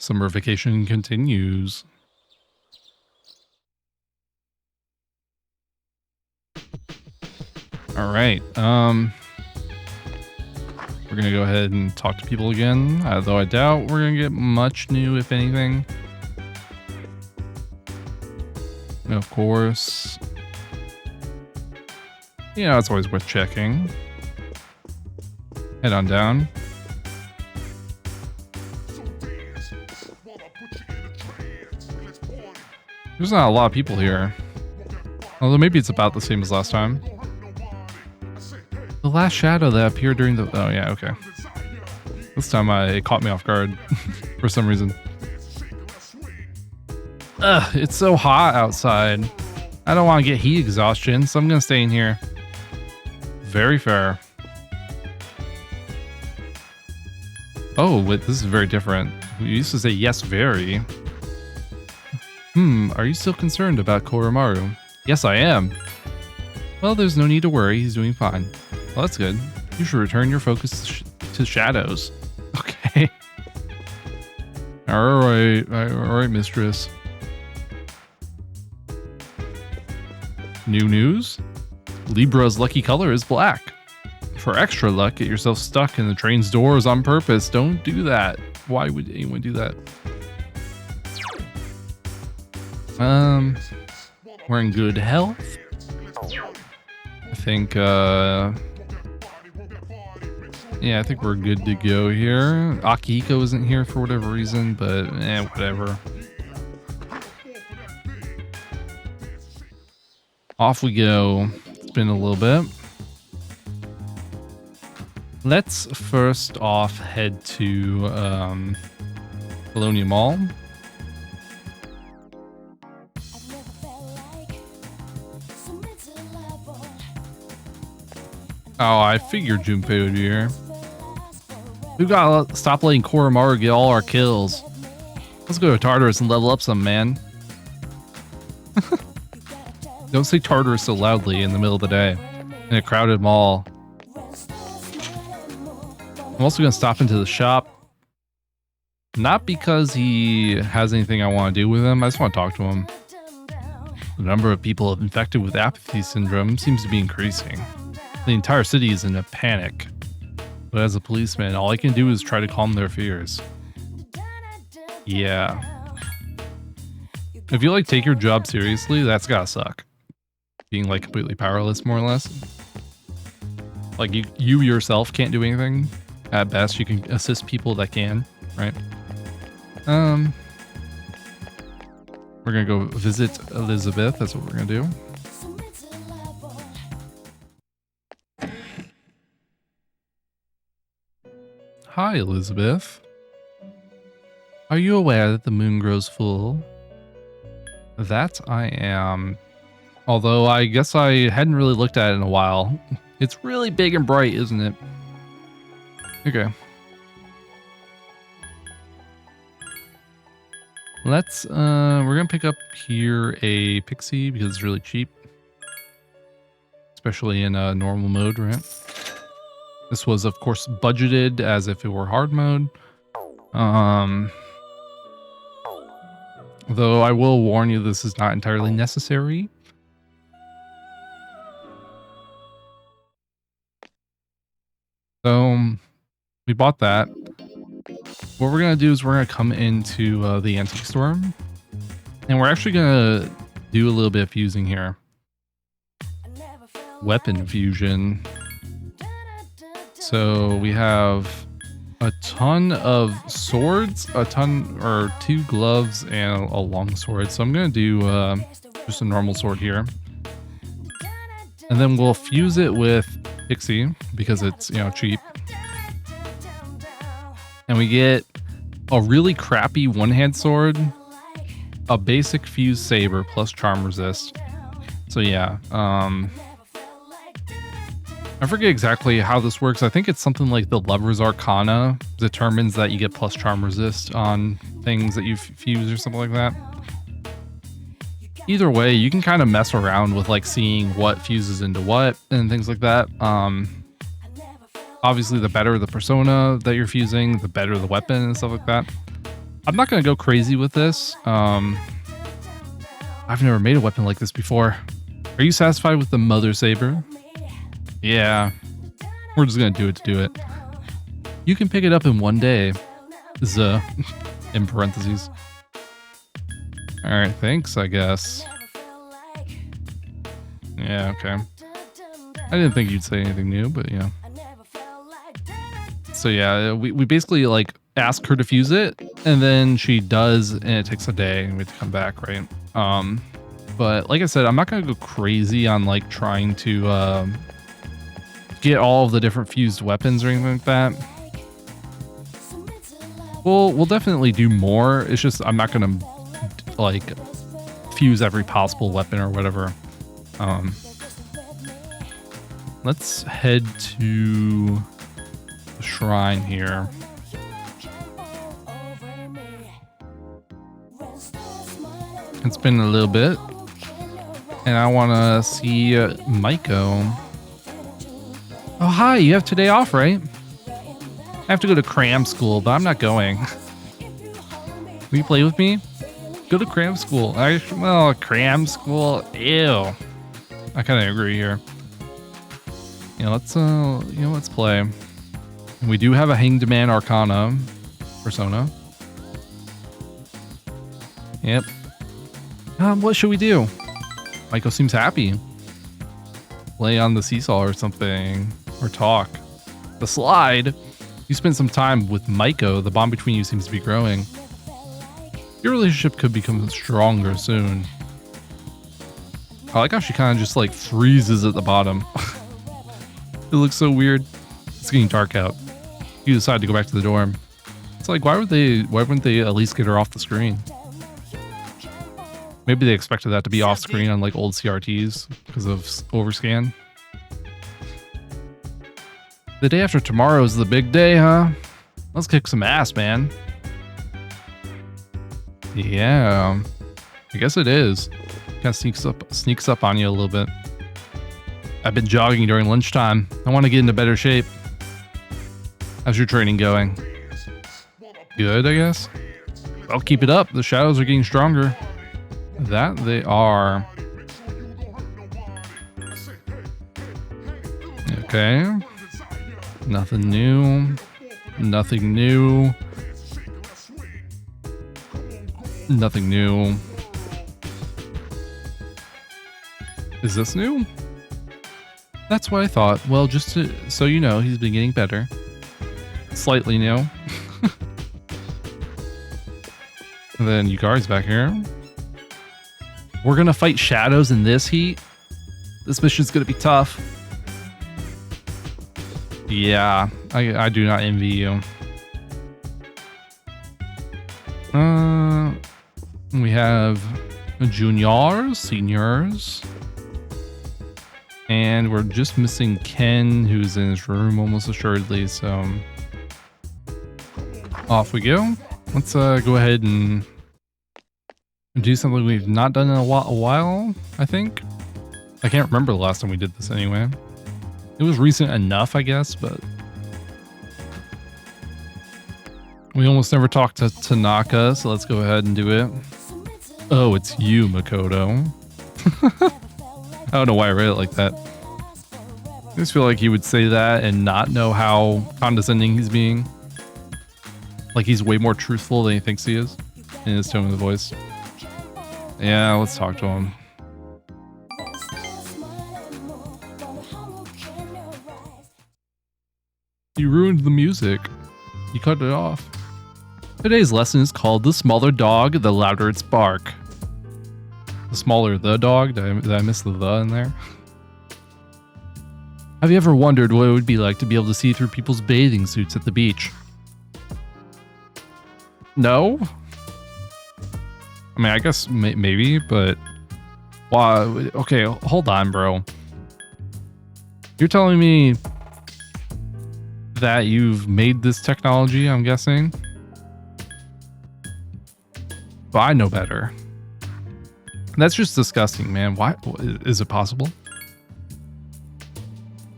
Summer vacation continues. All right. We're gonna go ahead and talk to people again, although I doubt we're gonna get much new, if anything. And of course, you know, it's always worth checking. Head on down. There's not a lot of people here. Although maybe it's about the same as last time. The last shadow that appeared during the... Oh, yeah, okay. This time it caught me off guard for some reason. Ugh, it's so hot outside. I don't want to get heat exhaustion, so I'm going to stay in here. Very fair. Oh, wait, this is very different. We used to say yes, very. Are you still concerned about Koromaru? Yes, I am. Well, there's no need to worry. He's doing fine. Well, that's good. You should return your focus to shadows. Okay. All right, mistress. New news? Libra's lucky color is black. For extra luck, get yourself stuck in the train's doors on purpose. Don't do that. Why would anyone do that? We're in good health. I think, yeah, I think we're good to go here. Akihiko isn't here for whatever reason, but whatever. Off we go. It's been a little bit. Let's first off head to Colonia Mall. Oh, I figured Junpei would be here. We gotta stop letting Koromaru get all our kills. Let's go to Tartarus and level up some, man. Don't say Tartarus so loudly in the middle of the day in a crowded mall. I'm also gonna stop into the shop. Not because he has anything I want to do with him. I just want to talk to him. The number of people infected with apathy syndrome seems to be increasing. The entire city is in a panic. But as a policeman, all I can do is try to calm their fears. Yeah. If you like take your job seriously, that's gotta suck. Being like completely powerless, more or less. Like you yourself can't do anything. At best, you can assist people that can, right? We're gonna go visit Elizabeth. That's what we're gonna do. Hi, Elizabeth. Are you aware that the moon grows full? That I am. Although I guess I hadn't really looked at it in a while. It's really big and bright, isn't it? Okay. Let's, we're gonna pick up here a pixie because it's really cheap. Especially in normal mode, right? This was, of course, budgeted as if it were hard mode. Though I will warn you, this is not entirely necessary. So, we bought that. What we're going to do is we're going to come into the antique store. And we're actually going to do a little bit of fusing here. Weapon fusion. So we have a ton of swords, or 2 gloves and a long sword. So I'm going to do just a normal sword here. And then we'll fuse it with Pixie because it's, you know, cheap. And we get a really crappy one-hand sword, a basic fused saber plus charm resist. So yeah, I forget exactly how this works. I think it's something like the Lover's Arcana determines that you get plus charm resist on things that you fuse or something like that. Either way, you can kind of mess around with like seeing what fuses into what and things like that. Obviously, the better the persona that you're fusing, the better the weapon and stuff like that. I'm not going to go crazy with this. I've never made a weapon like this before. Are you satisfied with the Mother Saber? Yeah. We're just going to do it to do it. You can pick it up in one day. Z. In parentheses. Alright, thanks, I guess. Yeah, okay. I didn't think you'd say anything new, but yeah. So yeah, we basically like ask her to fuse it, and then she does, and it takes a day, and we have to come back, right? But like I said, I'm not gonna go crazy on like trying to get all of the different fused weapons or anything like that. We'll definitely do more. It's just I'm not gonna like fuse every possible weapon or whatever. Let's head to the shrine here. It's been a little bit, and I want to see Maiko. Oh, hi, you have today off, right? I have to go to cram school, but I'm not going. Will you play with me? Go to cram school. Well, cram school, ew. I kind of agree here. Yeah, let's play. We do have a Hanged Man Arcana persona. Yep. What should we do? Maiko seems happy. Lay on the seesaw or something, or talk. The slide. You spent some time with Maiko. The bond between you seems to be growing. Your relationship could become stronger soon. I like how she kind of just like freezes at the bottom. It looks so weird. It's getting dark out. You decide to go back to the dorm. It's like, why wouldn't they at least get her off the screen? Maybe they expected that to be off screen on like old CRTs because of overscan. The day after tomorrow is the big day, huh? Let's kick some ass, man. Yeah, I guess it is. Kind of sneaks up on you a little bit. I've been jogging during lunchtime. I want to get into better shape. How's your training going? Good, I guess. Well, keep it up. The shadows are getting stronger. That they are. Okay. Nothing new. Nothing new. Nothing new. Is this new? That's what I thought. Well, just so you know, he's been getting better. Slightly new. And then Yukari's back here. We're gonna fight shadows in this heat. This mission's gonna be tough. Yeah, I do not envy you. We have juniors, seniors. And we're just missing Ken, who's in his room almost assuredly, so off we go. Let's go ahead and do something we've not done in a while, I think. I can't remember the last time we did this anyway. It was recent enough, I guess, but we almost never talked to Tanaka, so let's go ahead and do it. Oh, it's you, Makoto. I don't know why I read it like that. I just feel like he would say that and not know how condescending he's being. Like he's way more truthful than he thinks he is in his tone of the voice. Yeah, let's talk to him. You ruined the music. You cut it off. Today's lesson is called The Smaller Dog, the Louder Its Bark. The smaller the dog? Did I miss the in there? Have you ever wondered what it would be like to be able to see through people's bathing suits at the beach? No? I mean, I guess maybe, but... Wow, okay, hold on, bro. You're telling me that you've made this technology, I'm guessing? But I know better. That's just disgusting, man. Why is it possible?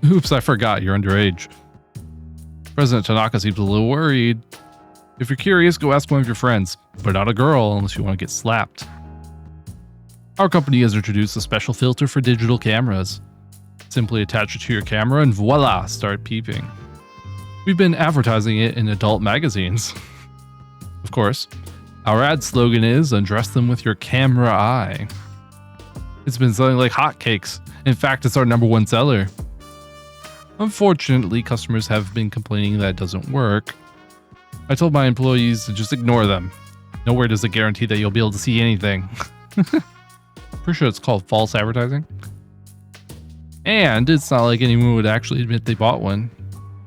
Oops, I forgot you're underage. President Tanaka seems a little worried. If you're curious, go ask one of your friends, but not a girl unless you want to get slapped. Our company has introduced a special filter for digital cameras. Simply attach it to your camera and voila, start peeping. We've been advertising it in adult magazines. Of course, our ad slogan is undress them with your camera eye. It's been selling like hotcakes. In fact, it's our #1 seller. Unfortunately, customers have been complaining that it doesn't work. I told my employees to just ignore them. Nowhere does it guarantee that you'll be able to see anything. Pretty sure it's called false advertising. And it's not like anyone would actually admit they bought one.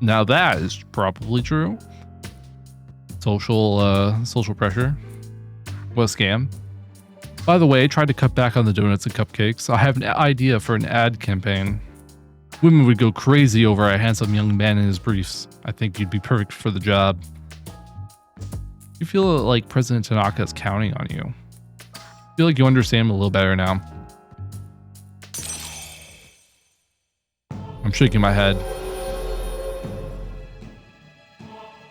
Now that is probably true. Social pressure. What a scam. By the way, I tried to cut back on the donuts and cupcakes. I have an idea for an ad campaign. Women would go crazy over a handsome young man in his briefs. I think you'd be perfect for the job. You feel like President Tanaka is counting on you. I feel like you understand him a little better now. I'm shaking my head.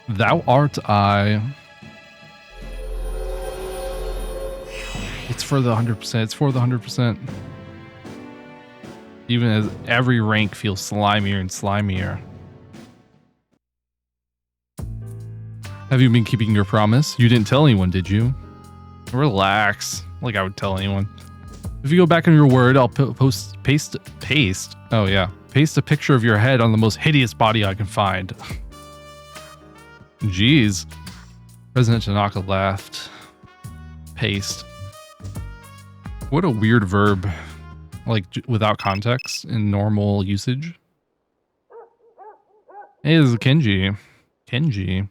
Thou art I. It's for the 100%. It's for the 100%. Even as every rank feels slimier and slimier. Have you been keeping your promise? You didn't tell anyone, did you? Relax. Like I would tell anyone. If you go back on your word, I'll paste. Oh yeah. Paste a picture of your head on the most hideous body I can find. Jeez. President Tanaka laughed. Paste. What a weird verb. Like without context in normal usage. Hey, this is Kenji. Kenji.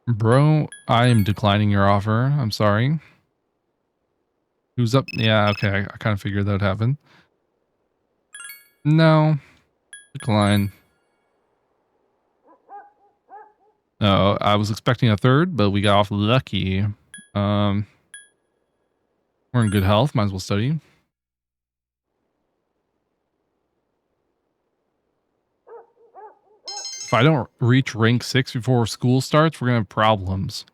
Bro, I am declining your offer. I'm sorry. Who's up? Yeah, okay. I kind of figured that would happen. No. Decline. No, I was expecting a third, but we got off lucky. We're in good health. Might as well study. If I don't reach rank 6 before school starts, we're going to have problems.